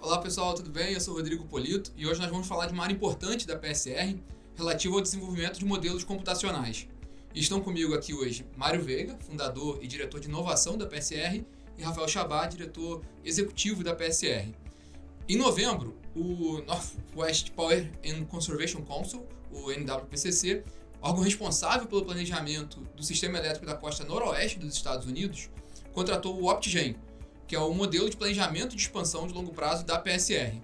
Olá pessoal, tudo bem? Eu sou o Rodrigo Polito e hoje nós vamos falar de uma área importante da PSR relativa ao desenvolvimento de modelos computacionais. E estão comigo aqui hoje Mário Veiga, fundador e diretor de inovação da PSR, e Rafael Chabá, diretor executivo da PSR. Em novembro, o Northwest Power and Conservation Council, o NWPCC, órgão responsável pelo planejamento do sistema elétrico da costa noroeste dos Estados Unidos, contratou o OptiGen, que é o modelo de planejamento de expansão de longo prazo da PSR.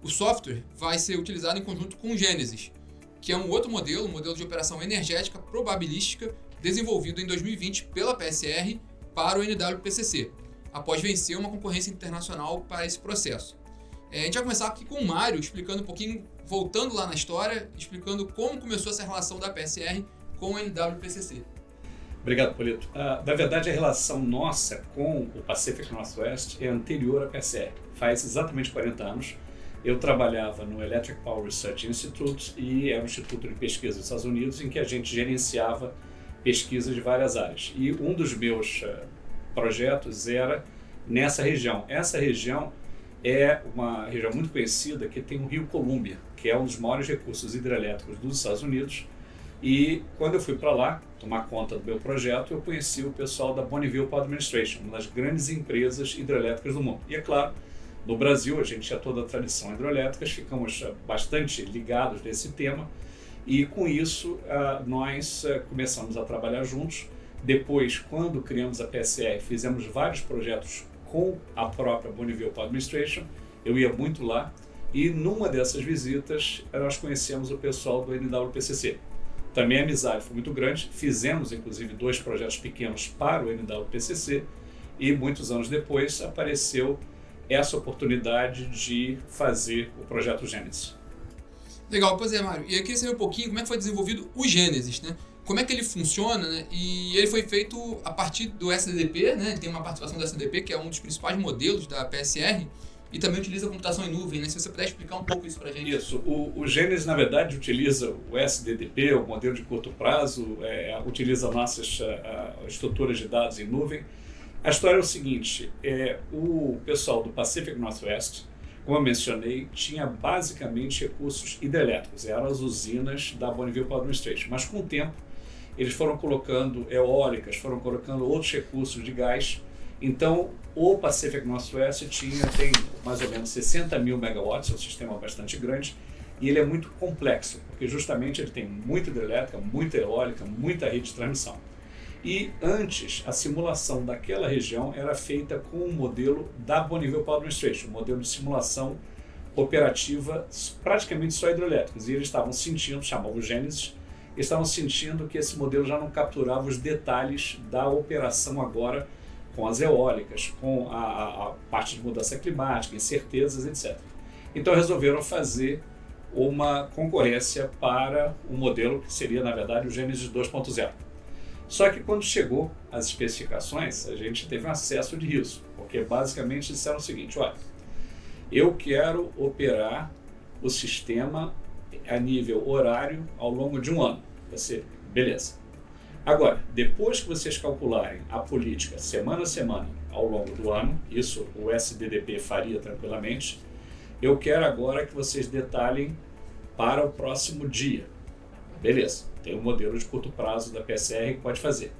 O software vai ser utilizado em conjunto com o Genesis, que é um outro modelo, um modelo de operação energética probabilística desenvolvido em 2020 pela PSR para o NWPCC, após vencer uma concorrência internacional para esse processo. A gente vai começar aqui com o Mário, explicando um pouquinho, voltando lá na história, explicando como começou essa relação da PSR com o NWPCC. Obrigado, Polito. Na verdade, a relação nossa com o Pacific Northwest é anterior à PSR. Faz exatamente 40 anos. Eu trabalhava no Electric Power Research Institute e era um instituto de pesquisa dos Estados Unidos em que a gente gerenciava pesquisas de várias áreas. E um dos meus projetos era nessa região. Essa região é uma região muito conhecida que tem o Rio Columbia, que é um dos maiores recursos hidrelétricos dos Estados Unidos. E quando eu fui para lá tomar conta do meu projeto, eu conheci o pessoal da Bonneville Power Administration, uma das grandes empresas hidrelétricas do mundo. E é claro, no Brasil a gente tinha toda a tradição hidrelétrica, ficamos bastante ligados nesse tema e com isso nós começamos a trabalhar juntos. Depois, quando criamos a PSR, fizemos vários projetos com a própria Bonneville Power Administration, eu ia muito lá e numa dessas visitas nós conhecemos o pessoal do NWPCC. Também a amizade foi muito grande, fizemos inclusive 2 projetos pequenos para o NWPCC e muitos anos depois apareceu essa oportunidade de fazer o projeto Genesis. Legal, pois é, Mário. E eu queria saber um pouquinho como é que foi desenvolvido o Genesis, né? Como é que ele funciona, né? E ele foi feito a partir do SDDP, né? Tem uma participação do SDDP, que é um dos principais modelos da PSR, e também utiliza computação em nuvem, né? Se você puder explicar um pouco isso para a gente. Isso. O Genesis, na verdade, utiliza o SDDP, o modelo de curto prazo, utiliza nossas estruturas de dados em nuvem. A história é o seguinte, o pessoal do Pacific Northwest, como eu mencionei, tinha basicamente recursos hidrelétricos, eram as usinas da Bonneville Power Administration, mas com o tempo eles foram colocando eólicas, foram colocando outros recursos de gás. Então, o Pacific Northwest tem mais ou menos 60 mil megawatts, é um sistema bastante grande, e ele é muito complexo, porque justamente ele tem muita hidrelétrica, muita eólica, muita rede de transmissão. E antes, a simulação daquela região era feita com o modelo da Bonneville Power Administration, um modelo de simulação operativa praticamente só hidrelétricos. E eles estavam sentindo, chamavam o Genesis, estavam sentindo que esse modelo já não capturava os detalhes da operação agora com as eólicas, com a parte de mudança climática, incertezas, etc. Então resolveram fazer uma concorrência para o modelo que seria, na verdade, o Genesis 2.0. Só que quando chegou às especificações, a gente teve um acesso de riso, porque basicamente disseram o seguinte, olha, eu quero operar o sistema a nível horário ao longo de um ano. Você, beleza. Agora, depois que vocês calcularem a política semana a semana ao longo do ano, isso o SDDP faria tranquilamente, eu quero agora que vocês detalhem para o próximo dia. Beleza, tem um modelo de curto prazo da PSR que pode fazer.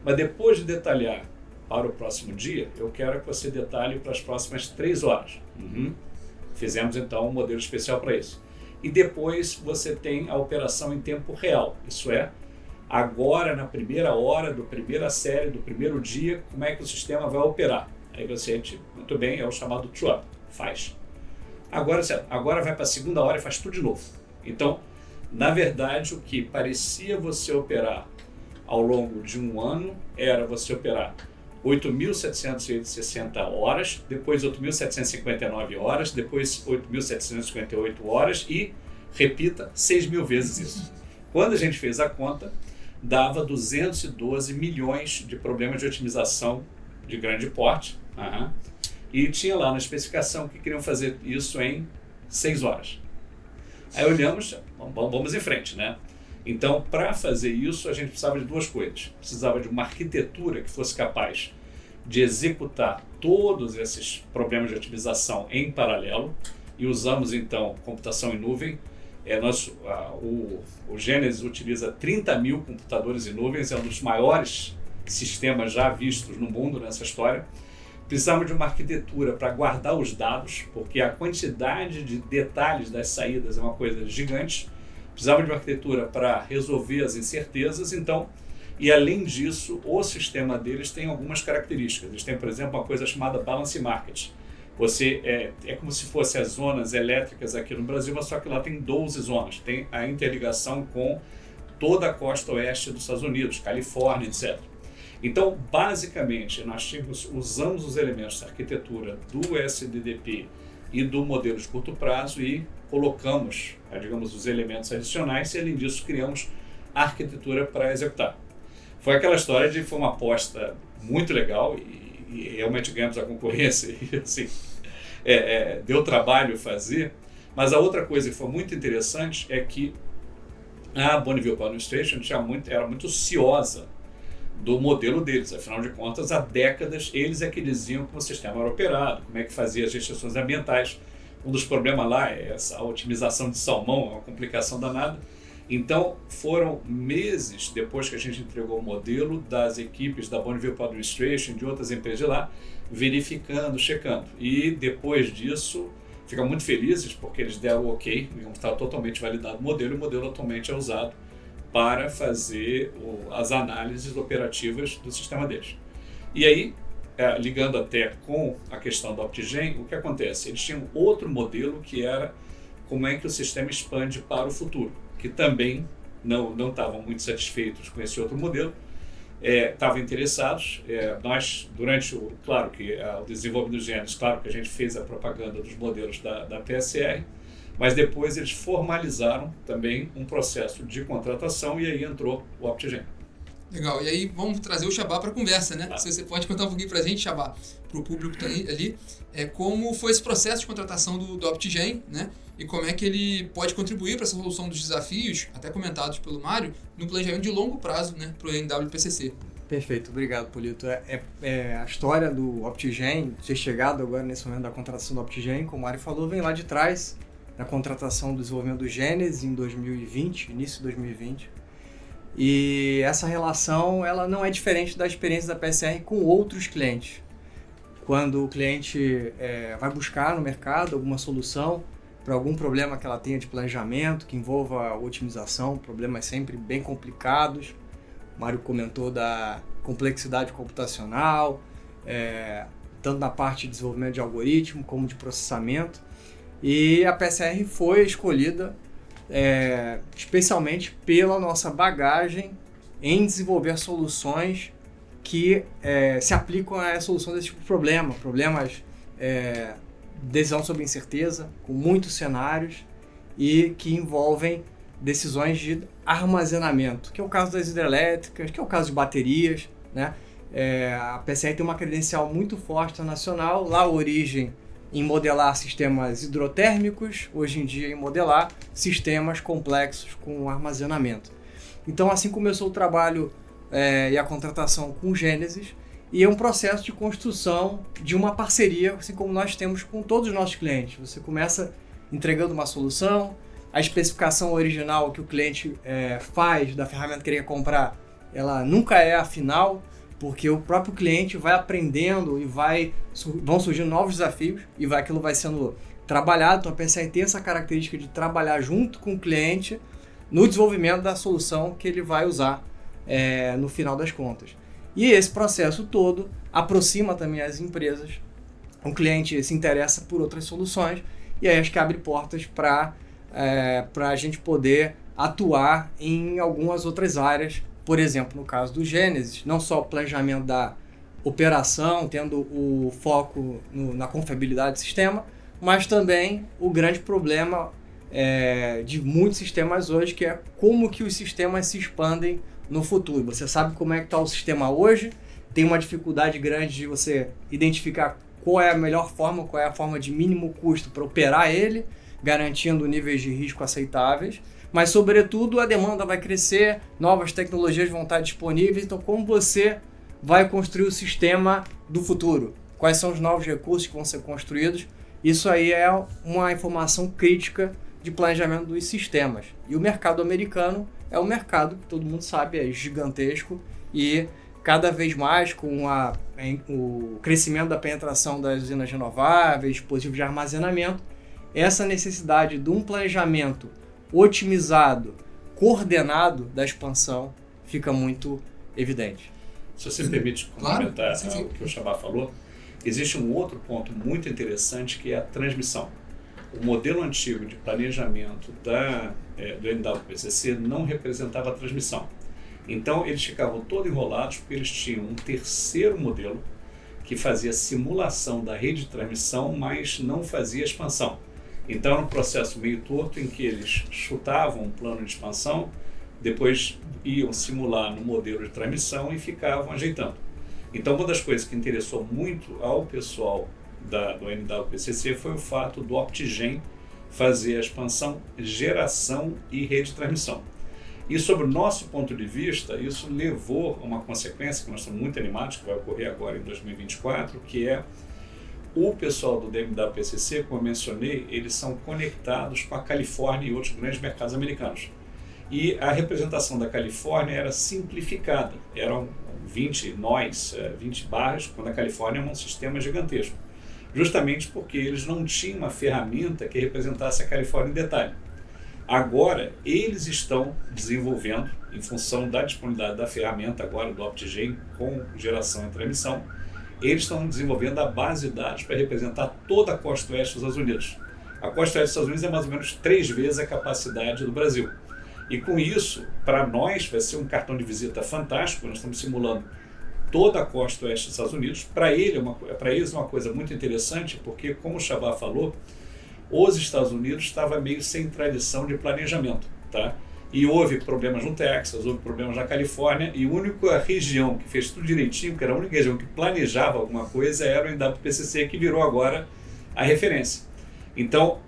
Mas depois de detalhar para o próximo dia, eu quero que você detalhe para as próximas 3 horas. Fizemos então um modelo especial para isso. E depois você tem a operação em tempo real, isso é, agora na primeira hora, do primeira série, do primeiro dia, como é que o sistema vai operar. Aí você diz, muito bem, é o chamado true-up, faz. Agora vai para a segunda hora e faz tudo de novo. Então, na verdade, o que parecia você operar ao longo de um ano era você operar 8.760 horas, depois 8.759 horas, depois 8.758 horas e repita 6.000 vezes isso. Quando a gente fez a conta, dava 212 milhões de problemas de otimização de grande porte. E tinha lá na especificação que queriam fazer isso em 6 horas. Aí olhamos, vamos em frente, né? Então, para fazer isso, a gente precisava de 2 coisas. Precisava de uma arquitetura que fosse capaz de executar todos esses problemas de otimização em paralelo e usamos então computação em nuvem. O Genesis utiliza 30 mil computadores em nuvens, é um dos maiores sistemas já vistos no mundo nessa história. Precisamos de uma arquitetura para guardar os dados, porque a quantidade de detalhes das saídas é uma coisa gigante. Precisamos de uma arquitetura para resolver as incertezas, então, e além disso, o sistema deles tem algumas características. Eles têm, por exemplo, uma coisa chamada Balance Market. É como se fossem as zonas elétricas aqui no Brasil, mas só que lá tem 12 zonas. Tem a interligação com toda a costa oeste dos Estados Unidos, Califórnia, etc. Então, basicamente, nós usamos os elementos da arquitetura do SDDP e do modelo de curto prazo e colocamos, digamos, os elementos adicionais e, além disso, criamos a arquitetura para executar. Foi aquela história foi uma aposta muito legal e realmente ganhamos a concorrência e, assim, deu trabalho fazer. Mas a outra coisa que foi muito interessante é que a Bonneville Power Administration era muito ciosa do modelo deles. Afinal de contas, há décadas, eles é que diziam como o sistema era operado, como é que fazia as restrições ambientais. Um dos problemas lá é essa otimização de salmão, é uma complicação danada. Então, foram meses depois que a gente entregou o modelo das equipes da Bonneville Power Administration, de outras empresas de lá, verificando, checando. E depois disso, ficam muito felizes porque eles deram o ok, está totalmente validado o modelo, e o modelo atualmente é usado para fazer as análises operativas do sistema deles. E aí, ligando até com a questão da Optigen, o que acontece? Eles tinham outro modelo que era como é que o sistema expande para o futuro, que também não estavam muito satisfeitos com esse outro modelo, estavam interessados. Nós, claro que o desenvolvimento dos Genesis, claro que a gente fez a propaganda dos modelos da PSR, mas depois eles formalizaram também um processo de contratação e aí entrou o Optigen. Legal, e aí vamos trazer o Chabá para a conversa, né? Se você pode contar um pouquinho para a gente, Chabá, para o público que está ali, como foi esse processo de contratação do Optigen, né? E como é que ele pode contribuir para essa solução dos desafios, até comentados pelo Mário, no planejamento de longo prazo, né, para o NWPCC. Perfeito, obrigado, Polito. A história do Optigen, ter chegado agora nesse momento da contratação do Optigen, como o Mário falou, vem lá de trás, da contratação do desenvolvimento do Genesis em 2020, início de 2020. E essa relação ela não é diferente da experiência da PSR com outros clientes. Quando o cliente vai buscar no mercado alguma solução para algum problema que ela tenha de planejamento, que envolva otimização, problemas sempre bem complicados. O Mário comentou da complexidade computacional, tanto na parte de desenvolvimento de algoritmo como de processamento. E a PSR foi escolhida especialmente pela nossa bagagem em desenvolver soluções que se aplicam à solução desse tipo de problema. Problemas de decisão sobre incerteza, com muitos cenários e que envolvem decisões de armazenamento, que é o caso das hidrelétricas, que é o caso de baterias, né? A PSR tem uma credencial muito forte nacional, lá a origem em modelar sistemas hidrotérmicos, hoje em dia em modelar sistemas complexos com armazenamento. Então assim começou o trabalho e a contratação com o Genesis, e é um processo de construção de uma parceria, assim como nós temos com todos os nossos clientes. Você começa entregando uma solução, a especificação original que o cliente faz da ferramenta que ele quer comprar, ela nunca é a final, porque o próprio cliente vai aprendendo e vão surgindo novos desafios e aquilo vai sendo trabalhado. Então a PSR tem essa característica de trabalhar junto com o cliente no desenvolvimento da solução que ele vai usar no final das contas. E esse processo todo aproxima também as empresas. O cliente se interessa por outras soluções e aí acho que abre portas para a gente poder atuar em algumas outras áreas. Por exemplo, no caso do Genesis, não só o planejamento da operação, tendo o foco na confiabilidade do sistema, mas também o grande problema de muitos sistemas hoje, que é como que os sistemas se expandem no futuro. Você sabe como é que está o sistema hoje, tem uma dificuldade grande de você identificar qual é a melhor forma, qual é a forma de mínimo custo para operar ele, garantindo níveis de risco aceitáveis. Mas, sobretudo, a demanda vai crescer, novas tecnologias vão estar disponíveis, então como você vai construir o sistema do futuro? Quais são os novos recursos que vão ser construídos? Isso aí é uma informação crítica de planejamento dos sistemas. E o mercado americano é um mercado que todo mundo sabe, é gigantesco e cada vez mais com o crescimento da penetração das usinas renováveis, dispositivos de armazenamento, essa necessidade de um planejamento otimizado, coordenado da expansão fica muito evidente. Se você me permite complementar claro, o que o Chabá falou, existe um outro ponto muito interessante que é a transmissão. O modelo antigo de planejamento do NWPCC não representava a transmissão. Então, eles ficavam todos enrolados porque eles tinham um terceiro modelo que fazia simulação da rede de transmissão, mas não fazia expansão. Então, era um processo meio torto em que eles chutavam um plano de expansão, depois iam simular no modelo de transmissão e ficavam ajeitando. Então, uma das coisas que interessou muito ao pessoal do NWPCC foi o fato do OptiGen fazer a expansão, geração e rede de transmissão. E sobre o nosso ponto de vista, isso levou a uma consequência que nós estamos muito animados, que vai ocorrer agora em 2024, que é o pessoal do NWPCC, como eu mencionei, eles são conectados com a Califórnia e outros grandes mercados americanos. E a representação da Califórnia era simplificada, eram 20 barras, quando a Califórnia é um sistema gigantesco. Justamente porque eles não tinham uma ferramenta que representasse a Califórnia em detalhe. Agora, eles estão desenvolvendo, em função da disponibilidade da ferramenta agora do OptiGen com geração e transmissão, eles estão desenvolvendo a base de dados para representar toda a costa oeste dos Estados Unidos. A costa oeste dos Estados Unidos é mais ou menos 3 vezes a capacidade do Brasil. E com isso, para nós, vai ser um cartão de visita fantástico. Nós estamos simulando toda a costa oeste dos Estados Unidos. Para eles é uma coisa muito interessante, porque, como o Chabá falou, os Estados Unidos estavam meio sem tradição de planejamento, tá? E houve problemas no Texas, houve problemas na Califórnia, e a única região que fez tudo direitinho, que era a única região que planejava alguma coisa, era o NWPCC, que virou agora a referência. Então,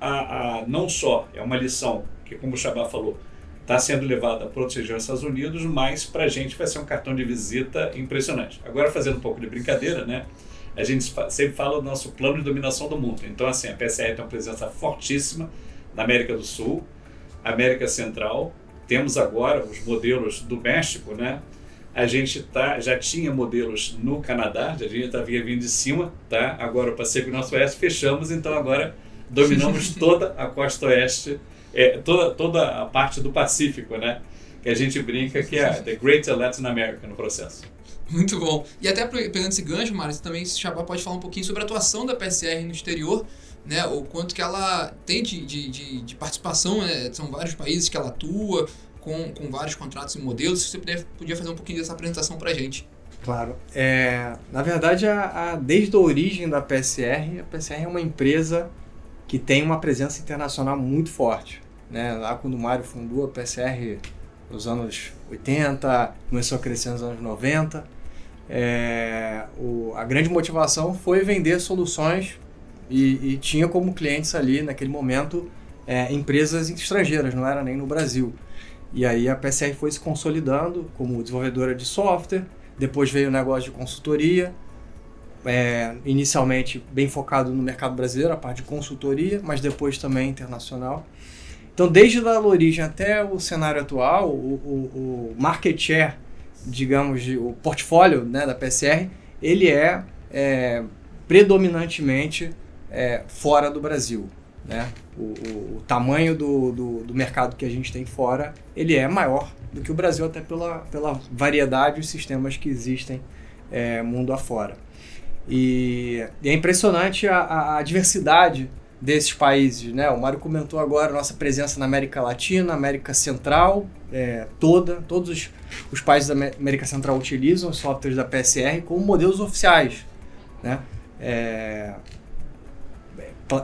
não só é uma lição que, como o Chabá falou, está sendo levada para outras regiões dos Estados Unidos, mas para a gente vai ser um cartão de visita impressionante. Agora, fazendo um pouco de brincadeira, né? A gente sempre fala do nosso plano de dominação do mundo. Então, assim, a PSR tem uma presença fortíssima na América do Sul, América Central. Temos agora os modelos do México, né? A gente já tinha modelos no Canadá, a gente já vinha vindo de cima, tá? Agora o Pacífico Norte-Oeste fechamos, então agora dominamos toda a costa oeste, toda a parte do Pacífico, né? Que a gente brinca que é The Greater Latin America no processo. Muito bom. E até pegando esse gancho, Mário, também se Chabá pode falar um pouquinho sobre a atuação da PSR no exterior, né? O quanto que ela tem de participação, né? São vários países que ela atua, com vários contratos e modelos. Se você podia fazer um pouquinho dessa apresentação para a gente. Claro. Na verdade, desde a origem da PSR, a PSR é uma empresa que tem uma presença internacional muito forte, né? Lá quando o Mário fundou a PSR nos anos 80, começou a crescer nos anos 90, a grande motivação foi vender soluções e tinha como clientes ali, naquele momento, empresas estrangeiras, não era nem no Brasil. E aí a PSR foi se consolidando como desenvolvedora de software, depois veio o negócio de consultoria, inicialmente bem focado no mercado brasileiro, a parte de consultoria, mas depois também internacional. Então, desde a origem até o cenário atual, o market share, digamos, o portfólio, né, da PSR, ele é predominantemente fora do Brasil, né? O tamanho do mercado que a gente tem fora, ele é maior do que o Brasil, até pela variedade de sistemas que existem mundo afora. E é impressionante a diversidade desses países, né? O Mário comentou agora a nossa presença na América Latina, América Central, todos os países da América Central utilizam os softwares da PSR como modelos oficiais, né?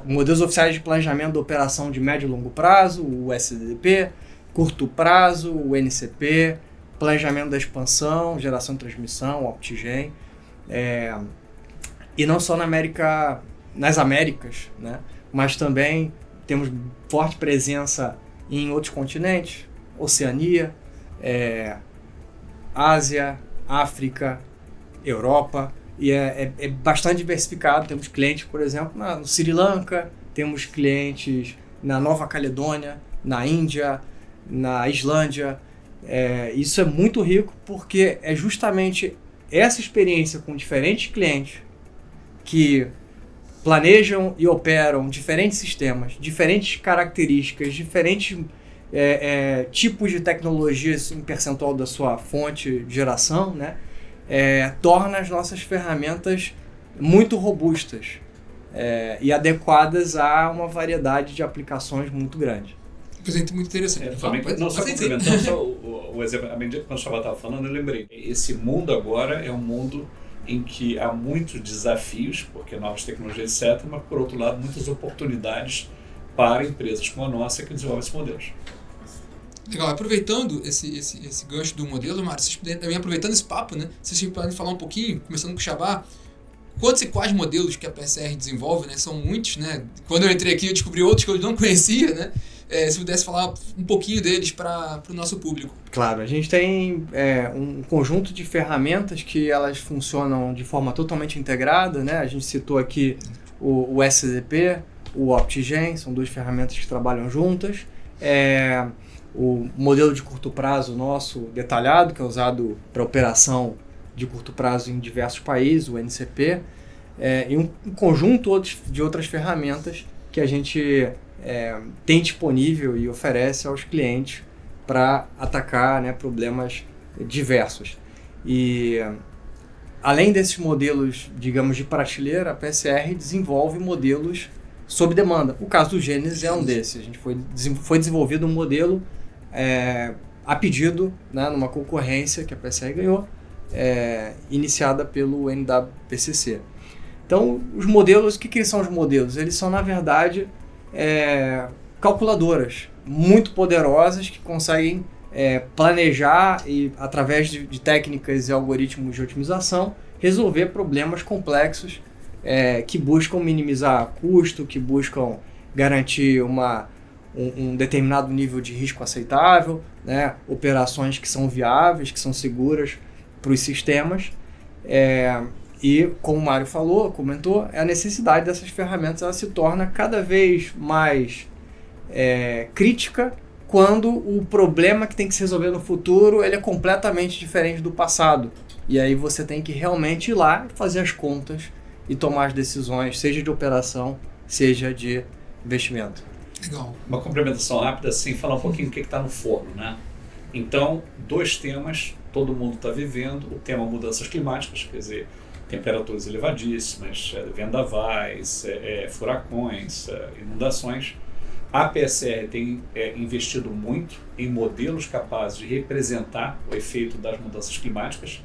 Modelos oficiais de planejamento da operação de médio e longo prazo, o SDDP, curto prazo, o NCP, planejamento da expansão, geração e transmissão, o OptiGen, e não só nas Américas, né? Mas também temos forte presença em outros continentes, Oceania, Ásia, África, Europa, e é bastante diversificado. Temos clientes, por exemplo, no Sri Lanka, temos clientes na Nova Caledônia, na Índia, na Islândia. Isso é muito rico porque é justamente essa experiência com diferentes clientes que planejam e operam diferentes sistemas, diferentes características, diferentes tipos de tecnologias em percentual da sua fonte de geração, né? Torna as nossas ferramentas muito robustas e adequadas a uma variedade de aplicações muito grande. Presente muito interessante. Só complementando só o exemplo, à medida que o Chavá estava falando, eu lembrei. Esse mundo agora é um mundo em que há muitos desafios, porque novas tecnologias, etc., mas, por outro lado, muitas oportunidades para empresas como a nossa que desenvolvem esses modelos. Legal, aproveitando esse gancho do modelo, Mário, vocês podem, também aproveitando esse papo, né, vocês podem falar um pouquinho, começando com o Chavá, quantos e quais modelos que a PSR desenvolve, né? São muitos, né? Quando eu entrei aqui eu descobri outros que eu não conhecia, né? Se pudesse falar um pouquinho deles para o nosso público. Claro, a gente tem um conjunto de ferramentas que elas funcionam de forma totalmente integrada, né? A gente citou aqui o SDP, o OptiGen, são duas ferramentas que trabalham juntas. O modelo de curto prazo nosso detalhado, que é usado para operação de curto prazo em diversos países, o NCP, e um conjunto de outras ferramentas que a gente tem disponível e oferece aos clientes para atacar, né, problemas diversos. E além desses modelos, digamos, de prateleira, a PSR desenvolve modelos sob demanda. O caso do Gênesis é um desses. A gente foi desenvolvido um modelo a pedido, né, numa concorrência que a PSR ganhou, iniciada pelo NWPCC. Então, os modelos, o que são os modelos? Eles são, na verdade, calculadoras muito poderosas que conseguem planejar e, através de técnicas e algoritmos de otimização, resolver problemas complexos que buscam minimizar custo, que buscam garantir um determinado nível de risco aceitável, né? Operações que são viáveis, que são seguras para os sistemas. E, como o Mário comentou, a necessidade dessas ferramentas ela se torna cada vez mais crítica quando o problema que tem que se resolver no futuro ele é completamente diferente do passado. E aí você tem que realmente ir lá fazer as contas e tomar as decisões, seja de operação, seja de investimento. Legal. Uma complementação rápida, sem falar um pouquinho do que está no forno, né? Então, dois temas, todo mundo está vivendo. O tema mudanças climáticas, quer dizer, temperaturas elevadíssimas, vendavais, furacões, inundações. A PSR tem investido muito em modelos capazes de representar o efeito das mudanças climáticas.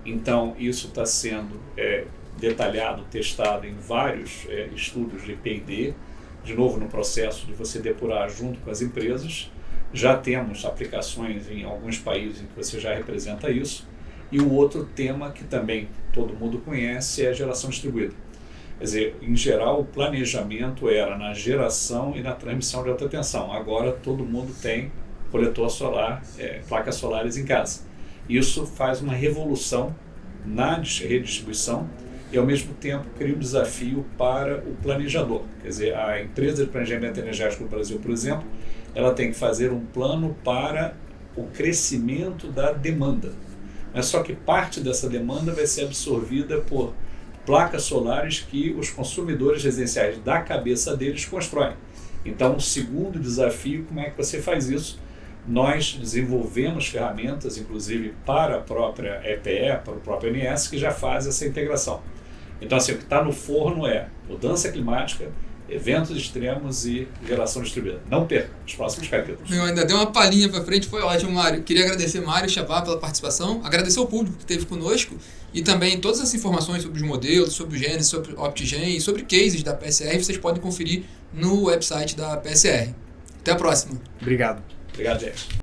Então, isso está sendo detalhado, testado em vários estudos de P&D, de novo no processo de você depurar junto com as empresas. Já temos aplicações em alguns países em que você já representa isso. E o outro tema que também todo mundo conhece é a geração distribuída. Quer dizer, em geral, o planejamento era na geração e na transmissão de alta tensão. Agora todo mundo tem coletor solar, placas solares em casa. Isso faz uma revolução na redistribuição e, ao mesmo tempo, cria um desafio para o planejador. Quer dizer, a empresa de planejamento energético do Brasil, por exemplo, ela tem que fazer um plano para o crescimento da demanda. Mas só que parte dessa demanda vai ser absorvida por placas solares que os consumidores residenciais da cabeça deles constroem. Então, o segundo desafio, como é que você faz isso? Nós desenvolvemos ferramentas, inclusive para a própria EPE, para o próprio ANS, que já faz essa integração. Então, assim, o que está no forno é mudança climática, eventos extremos e geração distribuída. Não perca os próximos capítulos. Ainda deu uma palhinha para frente, foi ótimo, Mário. Queria agradecer Mário e Chavá pela participação, agradecer ao público que esteve conosco e também todas as informações sobre os modelos, sobre o Gênesis, sobre o OptiGen e sobre cases da PSR, vocês podem conferir no website da PSR. Até a próxima. Obrigado. Obrigado, gente.